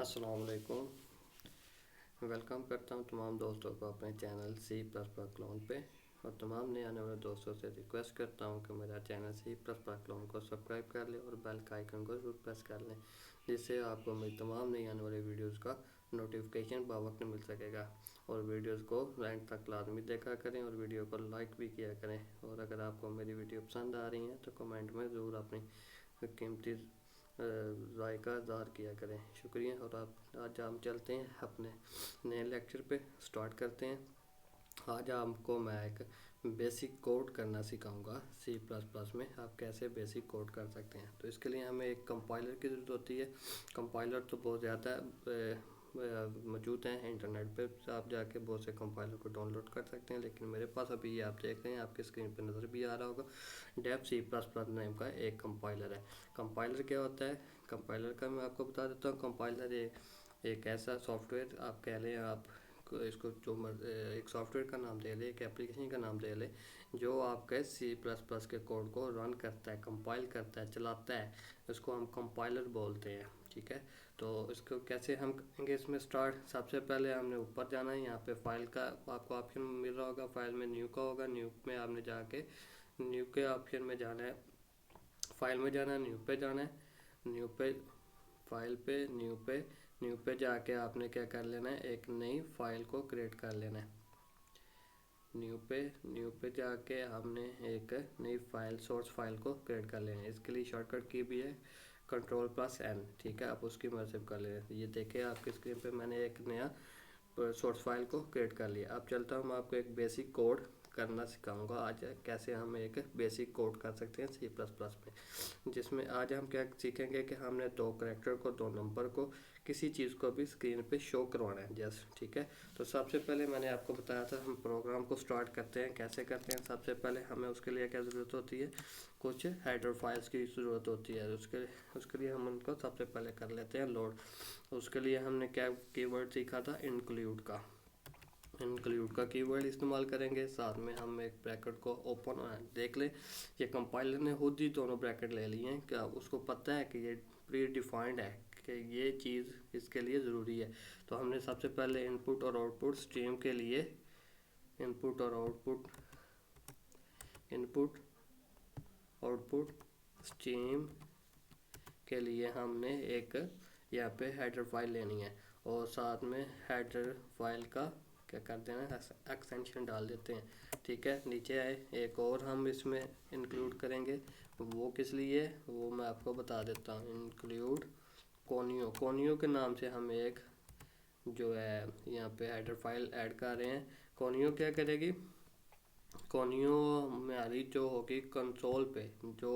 अस्सलाम वालेकुम। वेलकम करता हूँ तमाम दोस्तों को अपने channel C plus plus clone पे, और तमाम नए आने वाले दोस्तों से रिक्वेस्ट करता हूँ कि मेरा channel C plus plus clone को सब्सक्राइब कर लें और बेल का आइकन को जरूर प्रेस कर लें, जिससे आपको मेरी तमाम नई आने वाली वीडियोज़ का नोटिफिकेशन वक्त मिल सकेगा। और वीडियोज़ को एंड तक लाजमी देखा करें और वीडियो को लाइक भी किया करें। और अगर आपको मेरी वीडियो पसंद आ रही हैं तो कमेंट में ज़रूर अपनी कीमती राय का इज़हार किया करें। शुक्रिया। और आप आज हम चलते हैं अपने नए लेक्चर पे, स्टार्ट करते हैं। आज आपको मैं एक बेसिक कोड करना सिखाऊंगा सी प्लस प्लस में। आप कैसे बेसिक कोड कर सकते हैं। तो इसके लिए हमें एक कंपाइलर की ज़रूरत होती है। कंपाइलर तो बहुत ज़्यादा मौजूद हैं इंटरनेट पे, आप जाके बहुत से कंपाइलर को डाउनलोड कर सकते हैं, लेकिन मेरे पास अभी ये आप देख रहे हैं, आपके स्क्रीन पे नज़र भी आ रहा होगा, Dev C plus plus name का एक कंपाइलर है। कंपाइलर क्या होता है? कंपाइलर का मैं आपको बता देता हूँ। कंपाइलर एक ऐसा सॉफ्टवेयर, आप कह लें, आप इसको जो एक सॉफ्टवेयर का नाम दे लें, एक एप्लीकेशन का नाम दे लें, जो आपके सी प्लस प्लस के कोड को रन करता है, कंपाइल करता है, चलाता है। उसको हम कंपाइलर बोलते हैं। ठीक है, तो इसको कैसे हम करेंगे इसमें स्टार्ट। सबसे पहले हमने ऊपर जाना है। यहाँ पे फाइल का आपको ऑप्शन मिल रहा होगा, फाइल में न्यू का होगा, न्यू में आपने जाके न्यू के ऑप्शन में जाना है, फाइल में जाना है, न्यू पे जाना है, न्यू पे, फाइल पे, न्यू पे जाके आपने क्या कर लेना है, एक नई फाइल को क्रिएट कर लेना है। न्यू पे जाके हमने एक नई फाइल, सोर्स फाइल को क्रिएट कर लेना है। इसके लिए शॉर्टकट की भी है Ctrl+N। ठीक है, आप उसकी मदद से कर लें। ये देखिए आपकी स्क्रीन पे मैंने एक नया सोर्स फाइल को क्रिएट कर लिया। अब चलता हूँ, मैं आपको एक बेसिक कोड करना सिखाऊंगा आज, कैसे हम एक बेसिक कोड कर सकते हैं सी प्लस प्लस में, जिसमें आज हम क्या सीखेंगे कि हमने दो कैरेक्टर को, दो नंबर को, किसी चीज़ को भी स्क्रीन पे शो करवाना है जस्ट। ठीक है, तो सबसे पहले मैंने आपको बताया था हम प्रोग्राम को स्टार्ट करते हैं। कैसे करते हैं? सबसे पहले हमें उसके लिए क्या ज़रूरत होती है, कुछ हेडर फाइल्स की ज़रूरत होती है। उसके लिए हम उनको सबसे पहले कर लेते हैं लोड। उसके लिए हमने क्या कीवर्ड सीखा था, इंक्लूड का कीवर्ड इस्तेमाल करेंगे। साथ में हम एक ब्रैकेट को ओपन देख लें, ये कंपाइलर ने खुद ही दोनों ब्रैकेट ले लिए हैं। क्या उसको पता है कि ये प्री डिफाइंड है कि ये चीज़ इसके लिए ज़रूरी है। तो हमने सबसे पहले इनपुट और आउटपुट स्ट्रीम के लिए इनपुट और आउटपुट स्ट्रीम के लिए हमने एक यहाँ पे हेडर फाइल लेनी है, और साथ में हेडर फाइल का क्या कर देना है, एक्सटेंशन डाल देते हैं। ठीक है, नीचे आए, एक और हम इसमें इंक्लूड करेंगे। वो किस लिए, वो मैं आपको बता देता हूँ। इंक्लूड कोनियो के नाम से हम एक जो है यहाँ पे हेडर फाइल ऐड कर रहे हैं। कोनियो क्या करेगी, कोनियो हमारी जो होगी कंसोल पे, जो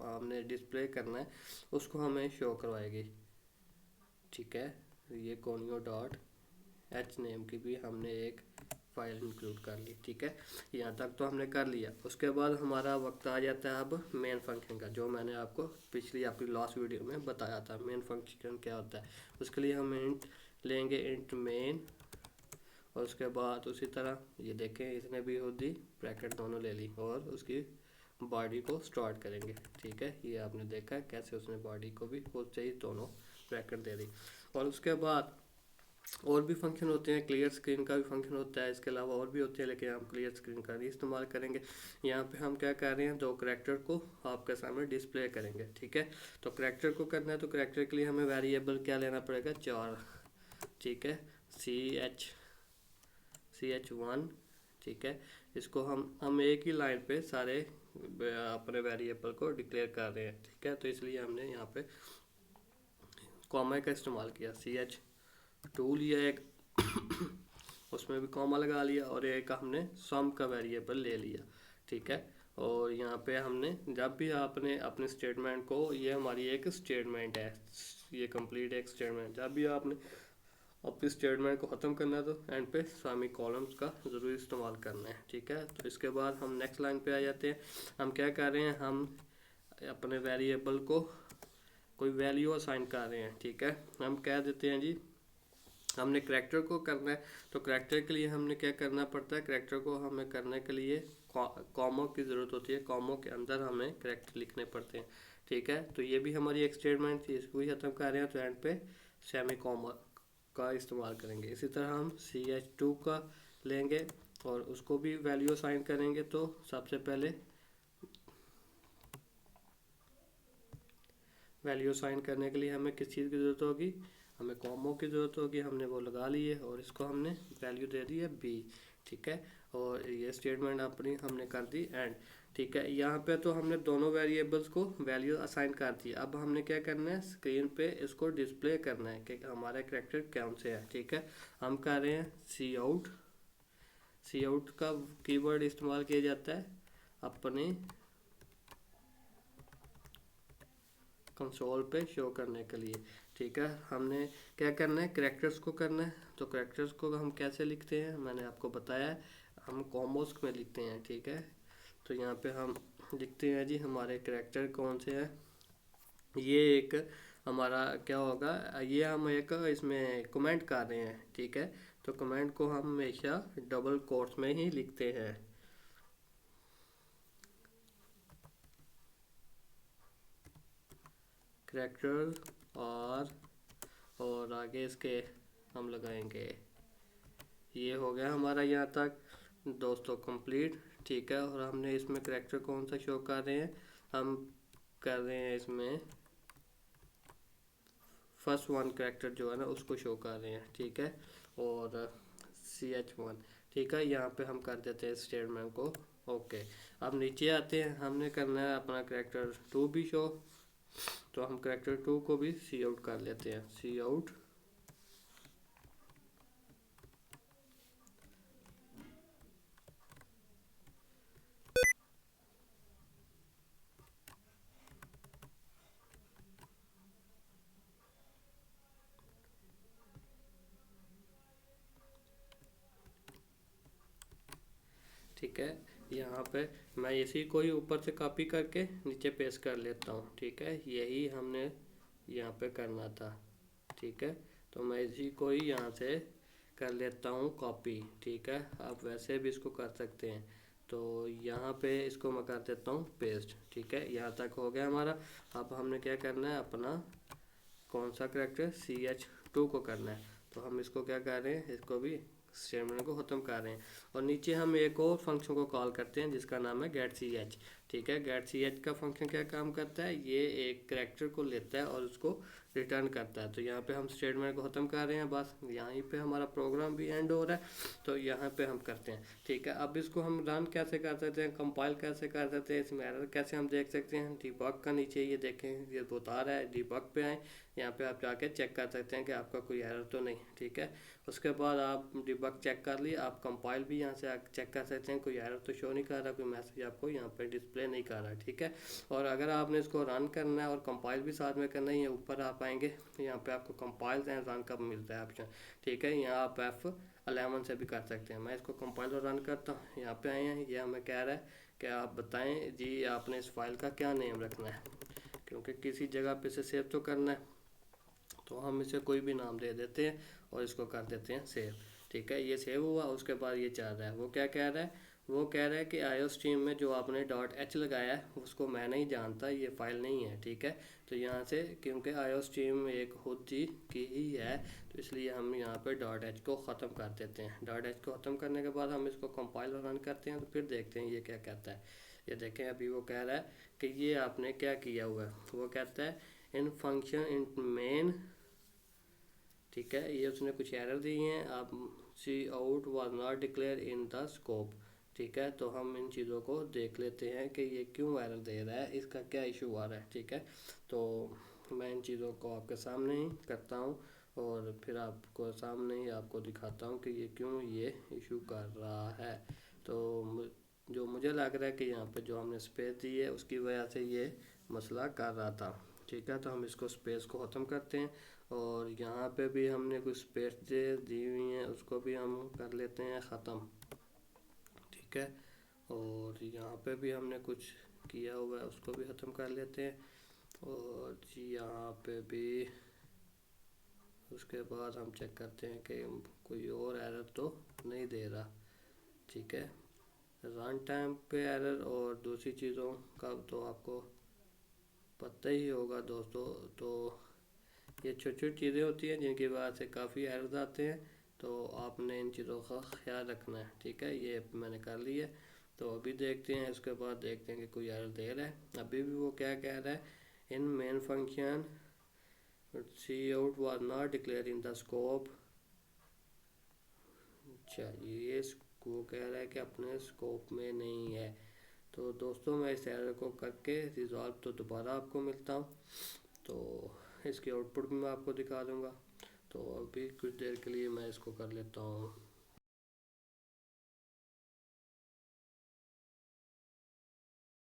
हमने डिस्प्ले करना है उसको हमें शो करवाएगी। ठीक है, ये कोनियो डॉट एच नेम की भी हमने एक फाइल इंक्लूड कर ली। ठीक है, यहाँ तक तो हमने कर लिया। उसके बाद हमारा वक्त आ जाता है अब मेन फंक्शन का, जो मैंने आपको पिछली आपकी लास्ट वीडियो में बताया था। मेन फंक्शन क्या होता है, उसके लिए हम इंट लेंगे, इंट मेन, और उसके बाद उसी तरह ये देखें, इसने भी खुद ही ब्रैकेट दोनों ले ली और उसकी बॉडी को स्टार्ट करेंगे। ठीक है, ये आपने देखा है कैसे उसने बॉडी को भी खुद से ही दोनों ब्रैकेट दे दी। और उसके बाद और भी फंक्शन होते हैं, क्लियर स्क्रीन का भी फंक्शन होता है, इसके अलावा और भी होते हैं, लेकिन हम क्लियर स्क्रीन का नहीं इस्तेमाल करेंगे। यहाँ पे हम क्या कर रहे हैं, दो करैक्टर को आपके सामने डिस्प्ले करेंगे। ठीक है, तो करैक्टर को करना है, तो करैक्टर के लिए हमें वेरिएबल क्या लेना पड़ेगा, 4। ठीक है, ch1। ठीक है, इसको हम एक ही लाइन पे सारे अपने वेरिएबल को डिक्लेयर कर रहे हैं। ठीक है, तो इसलिए हमने यहाँ पे कॉमा का इस्तेमाल किया, ch2 लिया एक उसमें भी कॉमा लगा लिया, और एक हमने सम का वेरिएबल ले लिया। ठीक है, और यहाँ पे हमने जब भी आपने अपने स्टेटमेंट को, ये हमारी एक स्टेटमेंट है, ये कंप्लीट एक स्टेटमेंट, जब भी आपने अपने स्टेटमेंट को ख़त्म करना है तो एंड पे सेमी कॉलम्स का ज़रूर इस्तेमाल करना है। ठीक है, तो इसके बाद हम नेक्स्ट लाइन पे आ जाते हैं। हम क्या कर रहे हैं, हम अपने वेरिएबल को कोई वैल्यू असाइन कर रहे हैं। ठीक है, हम कह देते हैं जी हमने करैक्टर को करना है, तो करैक्टर के लिए हमने क्या करना पड़ता है, करैक्टर को हमें करने के लिए कॉमो की ज़रूरत होती है, कॉमो के अंदर हमें करैक्टर लिखने पड़ते हैं। ठीक है, तो ये भी हमारी एक स्टेटमेंट थी, इसको भी ख़त्म कर रहे हैं, तो एंड पे सेमी कॉमा का इस्तेमाल करेंगे। इसी तरह हम CH2 का लेंगे और उसको भी वैल्यू असाइन करेंगे। तो सबसे पहले वैल्यू असाइन करने के लिए हमें किस चीज़ की ज़रूरत होगी, हमें कॉमो की ज़रूरत होगी। हमने वो लगा ली है और इसको हमने वैल्यू दे दी है B, ठीक है। और ये स्टेटमेंट अपनी हमने कर दी एंड, ठीक है। यहाँ पे तो हमने दोनों वेरिएबल्स को वैल्यू असाइन कर दी। अब हमने क्या करना है, स्क्रीन पे इसको डिस्प्ले करना है कि हमारा कैरेक्टर कौन से है, ठीक है। हम कर रहे हैं सी आउट का कीवर्ड इस्तेमाल किया जाता है अपने कंसोल पे शो करने के लिए, ठीक है। हमने क्या करना है, कैरेक्टर्स को करना है। तो कैरेक्टर्स को हम कैसे लिखते हैं, मैंने आपको बताया है, हम कॉमोस में लिखते हैं, ठीक है। तो यहाँ पे हम लिखते हैं जी हमारे कैरेक्टर कौन से हैं। ये एक हमारा क्या होगा, ये हम एक इसमें कमेंट कर रहे हैं, ठीक है। तो कमेंट को हम हमेशा डबल कोट्स में ही लिखते हैं। कैरेक्टर और आगे इसके हम लगाएंगे। ये हो गया हमारा यहाँ तक दोस्तों कंप्लीट, ठीक है। और हमने इसमें कैरेक्टर कौन सा शो कर रहे हैं, हम कर रहे हैं इसमें फर्स्ट वन कैरेक्टर जो है ना उसको शो कर रहे हैं, ठीक है। और CH1, ठीक है। यहाँ पे हम कर देते हैं स्टेटमेंट को ओके। अब नीचे आते हैं, हमने करना है अपना कैरेक्टर 2 भी शो। तो हम कैरेक्टर 2 को भी सी आउट कर लेते हैं, सी आउट, ठीक है। यहाँ पे मैं इसी को ही ऊपर से कॉपी करके नीचे पेस्ट कर लेता हूँ, ठीक है। यही हमने यहाँ पे करना था, ठीक है। तो मैं इसी को ही यहाँ से कर लेता हूँ कॉपी, ठीक है। आप वैसे भी इसको कर सकते हैं। तो यहाँ पे इसको मैं कर देता हूँ पेस्ट, ठीक है। यहाँ तक हो गया हमारा। अब हमने क्या करना है, अपना कौन सा कैरेक्टर CH2 को करना है। तो हम इसको क्या कर रहे हैं, इसको भी स्टेटमेंट को ख़त्म कर रहे हैं। और नीचे हम एक और फंक्शन को कॉल करते हैं जिसका नाम है getCH, ठीक है। getCH का फंक्शन क्या काम करता है, ये एक कैरेक्टर को लेता है और उसको रिटर्न करता है। तो यहाँ पे हम स्टेटमेंट को ख़त्म कर रहे हैं, बस यहीं पे हमारा प्रोग्राम भी एंड हो रहा है। तो यहाँ पे हम करते हैं, ठीक है। अब इसको हम रन कैसे कर सकते हैं, कंपाइल कैसे कर सकते हैं, इसमें एरर कैसे हम देख सकते हैं। डिबग का नीचे ये देखें, ये बता रहा है, डिबग पे आए, यहाँ पे आप जाके चेक कर सकते हैं कि आपका कोई एरर तो नहीं, ठीक है। उसके बाद आप डिबग चेक कर लिए, आप कंपाइल भी यहाँ से चेक कर सकते हैं, कोई एरर तो शो नहीं कर रहा, कोई मैसेज आपको यहाँ पे डिस्प्ले नहीं कर रहा, ठीक है। और अगर आपने इसको रन करना है और कंपाइल भी साथ में करना है, ये ऊपर आप आएंगे, यहाँ पे आपको कंपाइल एंड रन का मिलता है ऑप्शन, ठीक है। यहाँ आप F11 से भी कर सकते हैं। मैं इसको कंपाइल और रन करता हूँ, यहाँ पे आए हैं, ये हमें कह रहा है कि आप बताएं जी आपने इस फाइल का क्या नेम रखना है, क्योंकि किसी जगह पे से सेव तो करना है। तो हम इसे कोई भी नाम दे देते हैं और इसको कर देते हैं सेव, ठीक है। ये सेव हुआ, उसके बाद ये चाह रहा है, वो क्या कह रहा है, वो कह रहा है कि आईओ स्ट्रीम में जो आपने .h लगाया है उसको मैं नहीं जानता, ये फाइल नहीं है, ठीक है। तो यहाँ से क्योंकि आईओ स्ट्रीम एक खुद जी की ही है, तो इसलिए हम यहाँ पे .h को ख़त्म कर देते हैं। .h को ख़त्म करने के बाद हम इसको कंपाइल और रन करते हैं, तो फिर देखते हैं ये क्या कहता है। ये देखें, अभी वो कह रहा है कि ये आपने क्या किया हुआ है, वो कहता है इन फंक्शन इन मेन, ठीक है। ये उसने कुछ एरर दी हैं, आप cout was not declare in the scope, ठीक है। तो हम इन चीज़ों को देख लेते हैं कि ये क्यों एरर दे रहा है, इसका क्या इशू आ रहा है, ठीक है। तो मैं इन चीज़ों को आपके सामने ही करता हूँ और फिर आपको सामने ही आपको दिखाता हूँ कि ये क्यों ये इशू कर रहा है। तो जो मुझे लग रहा है कि यहाँ पे जो हमने स्पेस दी है उसकी वजह से ये मसला कर रहा था, ठीक है। तो हम इसको स्पेस को ख़त्म करते हैं और यहाँ पे भी हमने कुछ स्पेस दी हुई हैं, उसको भी हम कर लेते हैं ख़त्म, ठीक है। और यहाँ पे भी हमने कुछ किया हुआ है, उसको भी ख़त्म कर लेते हैं। और जी यहाँ पे भी उसके बाद हम चेक करते हैं कि कोई और एरर तो नहीं दे रहा, ठीक है। रन टाइम पे एरर और दूसरी चीज़ों का तो आपको पता ही होगा दोस्तों। तो ये छोटी छोटी चीज़ें होती हैं जिनकी वजह से काफ़ी एरर्स आते हैं, तो आपने इन चीज़ों का ख्याल रखना है। ठीक है, ये मैंने कर लिया। तो अभी देखते हैं, इसके बाद देखते हैं कि कोई एरर दे रहा है। अभी भी वो क्या कह रहा है, in main function cout was not declare in the scope. अच्छा, ये वो कह रहा है कि अपने स्कोप में नहीं है। तो दोस्तों मैं इस एरर को करके रिजॉल्व तो दोबारा आपको मिलता हूँ, तो इसकी आउटपुट भी मैं आपको दिखा दूँगा। तो अभी कुछ देर के लिए मैं इसको कर लेता हूँ